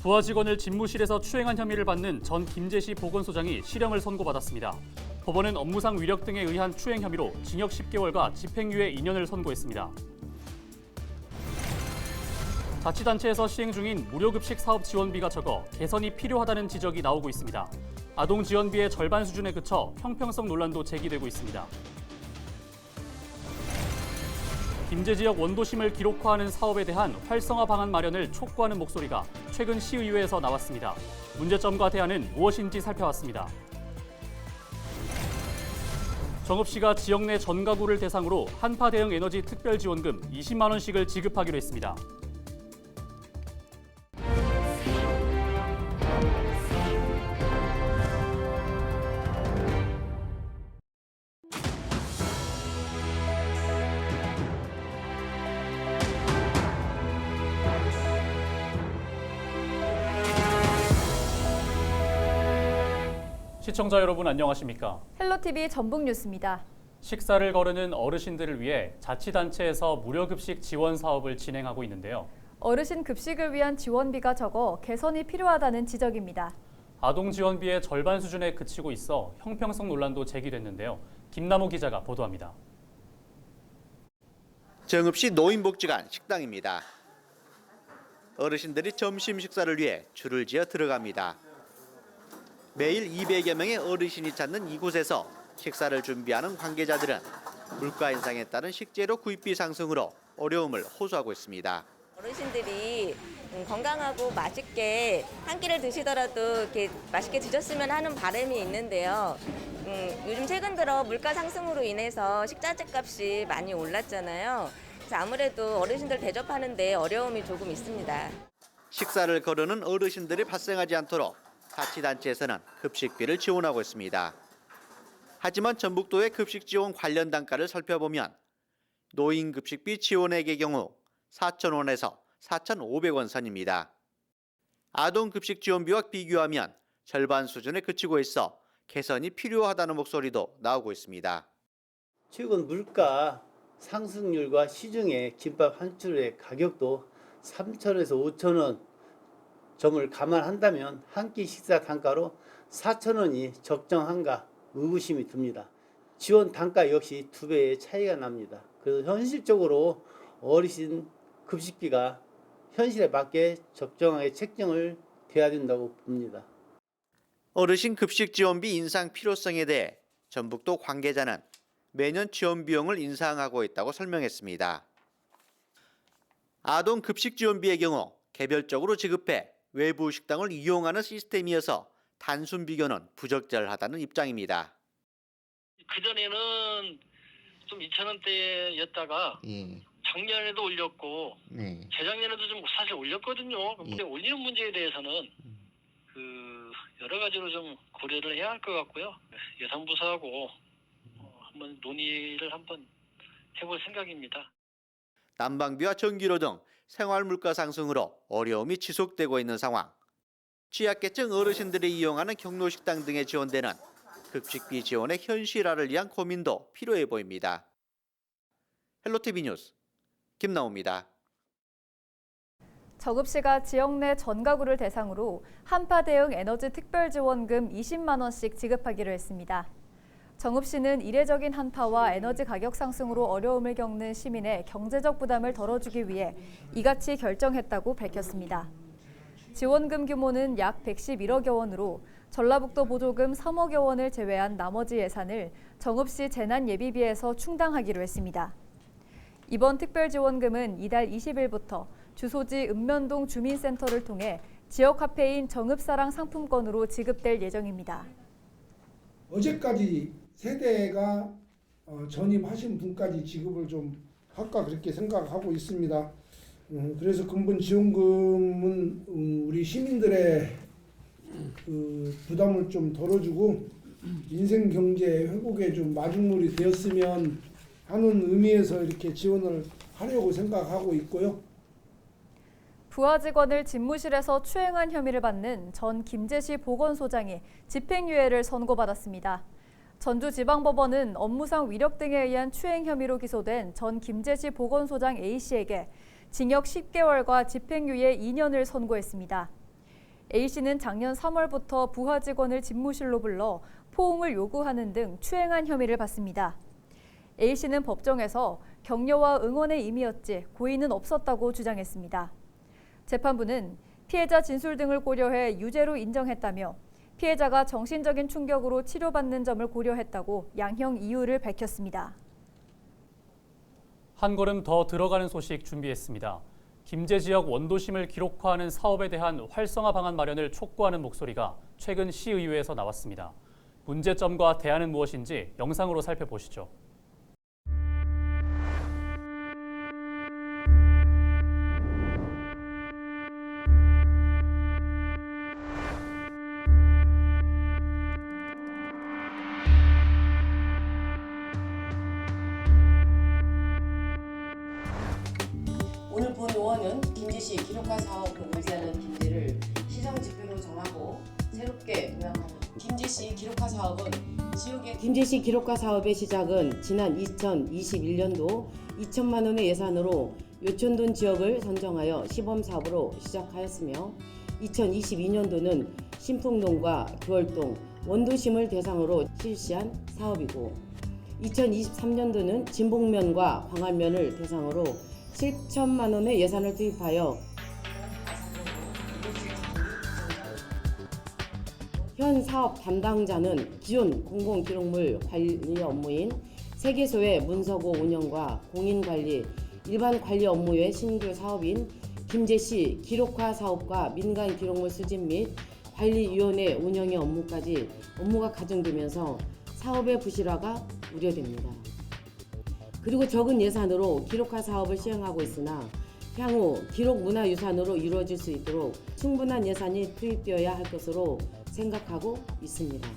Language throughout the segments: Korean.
부하 직원을 집무실에서 추행한 혐의를 받는 전 김제시 보건소장이 실형을 선고받았습니다. 법원은 업무상 위력 등에 의한 추행 혐의로 징역 10개월과 집행유예 2년을 선고했습니다. 자치단체에서 시행 중인 무료급식 사업 지원비가 적어 개선이 필요하다는 지적이 나오고 있습니다. 아동 지원비의 절반 수준에 그쳐 형평성 논란도 제기되고 있습니다. 김제 지역 원도심을 기록화하는 사업에 대한 활성화 방안 마련을 촉구하는 목소리가 최근 시의회에서 나왔습니다. 문제점과 대안은 무엇인지 살펴봤습니다. 정읍시가 지역 내 전 가구를 대상으로 한파 대응 에너지 특별 지원금 20만 원씩을 지급하기로 했습니다. 시청자 여러분 안녕하십니까? 헬로티비 전북뉴스입니다. 식사를 거르는 어르신들을 위해 자치단체에서 무료급식 지원 사업을 진행하고 있는데요. 어르신 급식을 위한 지원비가 적어 개선이 필요하다는 지적입니다. 아동 지원비의 절반 수준에 그치고 있어 형평성 논란도 제기됐는데요. 김남호 기자가 보도합니다. 정읍시 노인복지관 식당입니다. 어르신들이 점심 식사를 위해 줄을 지어 들어갑니다. 매일 200여 명의 어르신이 찾는 이곳에서 식사를 준비하는 관계자들은 물가 인상에 따른 식재료 구입비 상승으로 어려움을 호소하고 있습니다. 어르신들이 건강하고 맛있게 한 끼를 드시더라도 이렇게 맛있게 드셨으면 하는 바람이 있는데요. 요즘 최근 들어 물가 상승으로 인해서 식자재 값이 많이 올랐잖아요. 그래서 아무래도 어르신들 대접하는데 어려움이 조금 있습니다. 식사를 거르는 어르신들이 발생하지 않도록 자치단체에서는 급식비를 지원하고 있습니다. 하지만 전북도의 급식 지원 관련 단가를 살펴보면 노인 급식비 지원액의 경우 4,000원에서 4,500원 선입니다. 아동 급식 지원비와 비교하면 절반 수준에 그치고 있어 개선이 필요하다는 목소리도 나오고 있습니다. 최근 물가 상승률과 시중의 김밥 한 줄의 가격도 3,000원에서 5,000원 점을 감안한다면 한 끼 식사 단가로 4,000원이 적정한가 의구심이 듭니다. 지원 단가 역시 2배의 차이가 납니다. 그래서 현실적으로 어르신 급식비가 현실에 맞게 적정하게 책정을 돼야 된다고 봅니다. 어르신 급식 지원비 인상 필요성에 대해 전북도 관계자는 매년 지원 비용을 인상하고 있다고 설명했습니다. 아동 급식 지원비의 경우 개별적으로 지급해 외부 식당을 이용하는 시스템이어서 단순 비교는 부적절하다는 입장입니다. 그전에는 좀 2,000원대였다가 작년에도 올렸고 재작년에도 좀 사실 올렸거든요. 근데 올리는 문제에 대해서는 여러 가지로 좀 고려를 해야 할 것 같고요. 예산부서하고 한번 논의를 한번 해볼 생각입니다. 난방비와 전기료 등 생활 물가 상승으로 어려움이 지속되고 있는 상황. 취약계층 어르신들이 이용하는 경로식당 등에 지원되는 급식비 지원의 현실화를 위한 고민도 필요해 보입니다. 헬로티비 뉴스 김나호입니다. 정읍시가 지역 내 전 가구를 대상으로 한파 대응 에너지 특별 지원금 20만 원씩 지급하기로 했습니다. 정읍시는 이례적인 한파와 에너지 가격 상승으로 어려움을 겪는 시민의 경제적 부담을 덜어주기 위해 이같이 결정했다고 밝혔습니다. 지원금 규모는 약 111억여 원으로 전라북도 보조금 3억여 원을 제외한 나머지 예산을 정읍시 재난예비비에서 충당하기로 했습니다. 이번 특별지원금은 이달 20일부터 주소지 읍면동 주민센터를 통해 지역화폐인 정읍사랑 상품권으로 지급될 예정입니다. 어제까지 세대가 전입하신 분까지 지급을 좀 할까 그렇게 생각하고 있습니다. 그래서 근본 지원금은 우리 시민들의 부담을 좀 덜어주고 인생 경제 회복에 좀 마중물이 되었으면 하는 의미에서 이렇게 지원을 하려고 생각하고 있고요. 부하 직원을 집무실에서 추행한 혐의를 받는 전 김제시 보건소장이 집행유예를 선고받았습니다. 전주지방법원은 업무상 위력 등에 의한 추행 혐의로 기소된 전 김제시 보건소장 A씨에게 징역 10개월과 집행유예 2년을 선고했습니다. A씨는 작년 3월부터 부하 직원을 집무실로 불러 포옹을 요구하는 등 추행한 혐의를 받습니다. A씨는 법정에서 격려와 응원의 의미였지 고의는 없었다고 주장했습니다. 재판부는 피해자 진술 등을 고려해 유죄로 인정했다며 피해자가 정신적인 충격으로 치료받는 점을 고려했다고 양형 이유를 밝혔습니다. 한 걸음 더 들어가는 소식 준비했습니다. 김제 지역 원도심을 기록화하는 사업에 대한 활성화 방안 마련을 촉구하는 목소리가 최근 시의회에서 나왔습니다. 문제점과 대안은 무엇인지 영상으로 살펴보시죠. 오늘 본 의원은 김제시 기록화 사업을 유지하는 김제를 시정 지표로 정하고 새롭게 도약하는 김제시 기록화 사업은 지역의 김제시 기록화 사업의 시작은 지난 2021년도 2천만 원의 예산으로 요촌동 지역을 선정하여 시범 사업으로 시작하였으며 2022년도는 신풍동과 교월동, 원도심을 대상으로 실시한 사업이고 2023년도는 진복면과 광안면을 대상으로 7천만 원의 예산을 투입하여 현 사업 담당자는 기존 공공기록물 관리 업무인 세계소의 문서고 운영과 공인관리, 일반 관리 업무의 신규 사업인 김제시 기록화 사업과 민간 기록물 수집 및 관리위원회 운영의 업무까지 업무가 가중되면서 사업의 부실화가 우려됩니다. 그리고 적은 예산으로 기록화 사업을 시행하고 있으나 향후 기록문화유산으로 이루어질 수 있도록 충분한 예산이 투입되어야 할 것으로 생각하고 있습니다.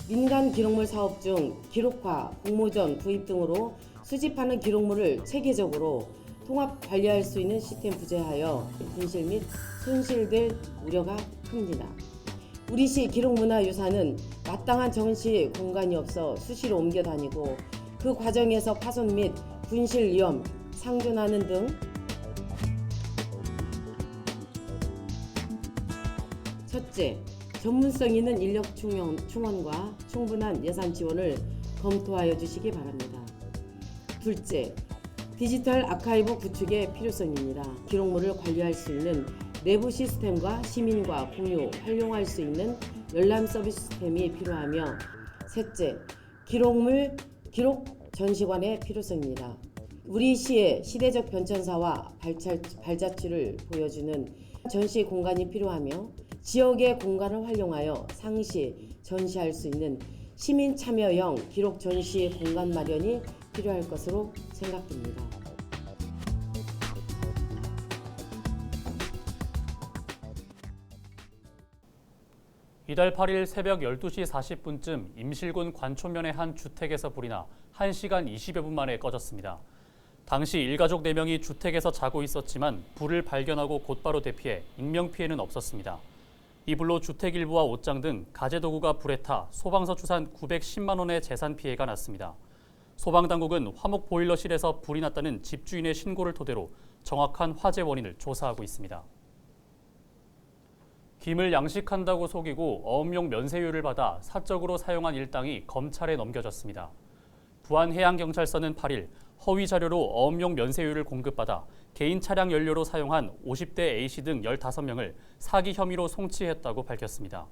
민간 기록물 사업 중 기록화, 공모전 구입 등으로 수집하는 기록물을 체계적으로 통합 관리할 수 있는 시스템 부재하여 분실 및 손실될 우려가 큽니다. 우리 시 기록문화유산은 마땅한 전시 공간이 없어 수시로 옮겨 다니고 그 과정에서 파손 및 분실 위험, 상존하는 등 첫째, 전문성 있는 인력 충원과 충분한 예산 지원을 검토하여 주시기 바랍니다. 둘째, 디지털 아카이브 구축의 필요성입니다. 기록물을 관리할 수 있는 내부 시스템과 시민과 공유, 활용할 수 있는 열람 서비스 시스템이 필요하며 셋째, 기록 전시관의 필요성입니다. 우리 시의 시대적 변천사와 발자취를 보여주는 전시 공간이 필요하며 지역의 공간을 활용하여 상시, 전시할 수 있는 시민 참여형 기록 전시 공간 마련이 필요할 것으로 생각됩니다. 이달 8일 새벽 12시 40분쯤 임실군 관촌면의 한 주택에서 불이 나 1시간 20여 분 만에 꺼졌습니다. 당시 일가족 4명이 주택에서 자고 있었지만 불을 발견하고 곧바로 대피해 인명피해는 없었습니다. 이 불로 주택 일부와 옷장 등 가재도구가 불에 타 소방서 추산 910만 원의 재산 피해가 났습니다. 소방당국은 화목 보일러실에서 불이 났다는 집주인의 신고를 토대로 정확한 화재 원인을 조사하고 있습니다. 김을 양식한다고 속이고 어업용 면세유를 받아 사적으로 사용한 일당이 검찰에 넘겨졌습니다. 부안해양경찰서는 8일 허위 자료로 어업용 면세유를 공급받아 개인 차량 연료로 사용한 50대 A씨 등 15명을 사기 혐의로 송치했다고 밝혔습니다.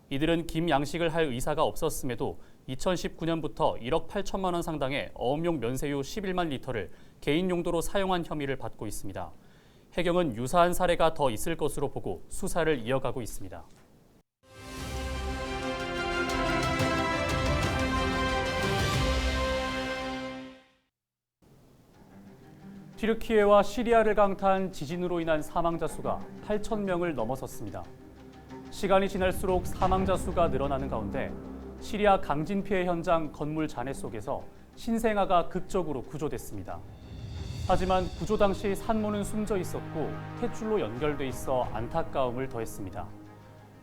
이들은 김 양식을 할 의사가 없었음에도 2019년부터 1억 8천만 원 상당의 어업용 면세유 11만 리터를 개인 용도로 사용한 혐의를 받고 있습니다. 해경은 유사한 사례가 더 있을 것으로 보고 수사를 이어가고 있습니다. 튀르키예와 시리아를 강타한 지진으로 인한 사망자 수가 8천 명을 넘어섰습니다. 시간이 지날수록 사망자 수가 늘어나는 가운데 시리아 강진 피해 현장 건물 잔해 속에서 신생아가 극적으로 구조됐습니다. 하지만 구조 당시 산모는 숨져 있었고 탯줄로 연결돼 있어 안타까움을 더했습니다.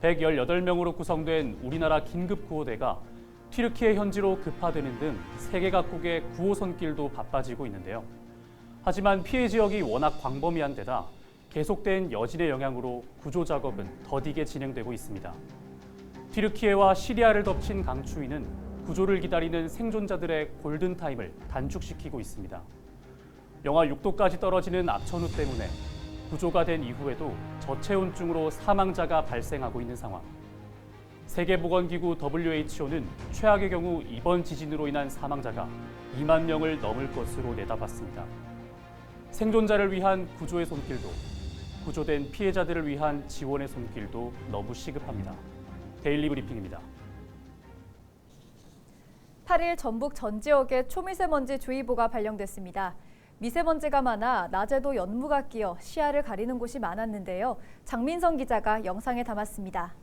118명으로 구성된 우리나라 긴급구호대가 튀르키예 현지로 급파되는 등 세계 각국의 구호 손길도 바빠지고 있는데요. 하지만 피해 지역이 워낙 광범위한 데다 계속된 여진의 영향으로 구조 작업은 더디게 진행되고 있습니다. 튀르키예와 시리아를 덮친 강추위는 구조를 기다리는 생존자들의 골든타임을 단축시키고 있습니다. 영하 6도까지 떨어지는 악천후 때문에 구조가 된 이후에도 저체온증으로 사망자가 발생하고 있는 상황. 세계보건기구 WHO는 최악의 경우 이번 지진으로 인한 사망자가 2만 명을 넘을 것으로 내다봤습니다. 생존자를 위한 구조의 손길도, 구조된 피해자들을 위한 지원의 손길도 너무 시급합니다. 데일리 브리핑입니다. 8일 전북 전 지역에 초미세먼지 주의보가 발령됐습니다. 미세먼지가 많아 낮에도 연무가 끼어 시야를 가리는 곳이 많았는데요. 장민성 기자가 영상에 담았습니다.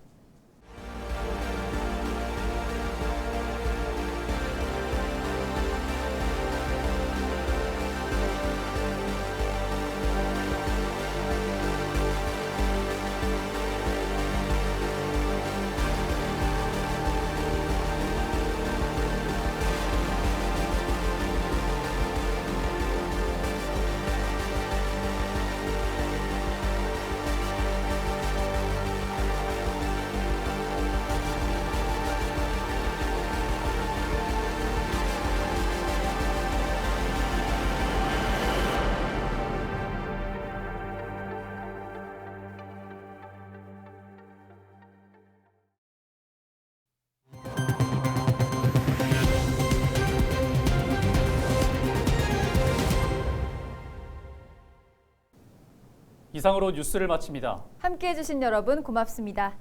이상으로 뉴스를 마칩니다. 함께해 주신 여러분 고맙습니다.